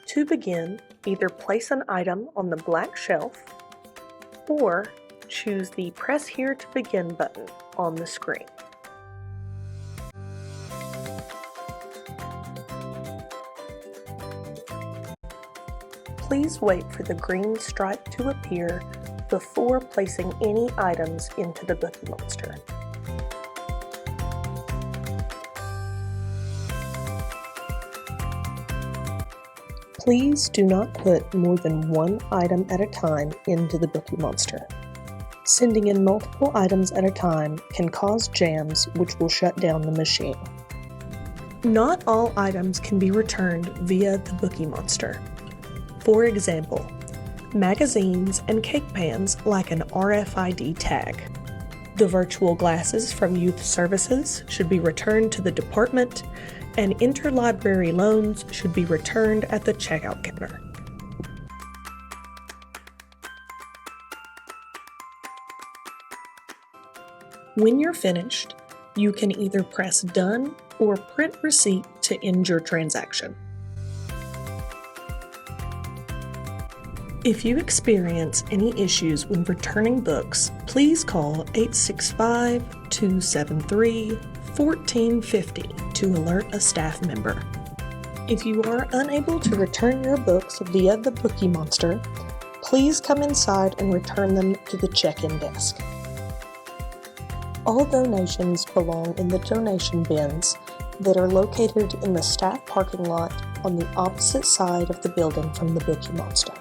To begin, either place an item on the black shelf or choose the Press Here to Begin button on the screen. Please wait for the green stripe to appear before placing any items into the Bookie Monster. Please do not put more than one item at a time into the Bookie Monster. Sending in multiple items at a time can cause jams which will shut down the machine. Not all items can be returned via the Bookie Monster. For example, magazines and cake pans lack an RFID tag. The virtual glasses from Youth Services should be returned to the department, and interlibrary loans should be returned at the checkout counter. When you're finished, you can either press Done or Print Receipt to end your transaction. If you experience any issues when returning books, please call 865-273-1450 to alert a staff member. If you are unable to return your books via the Bookie Monster, please come inside and return them to the check-in desk. All donations belong in the donation bins that are located in the staff parking lot on the opposite side of the building from the Bookie Monster.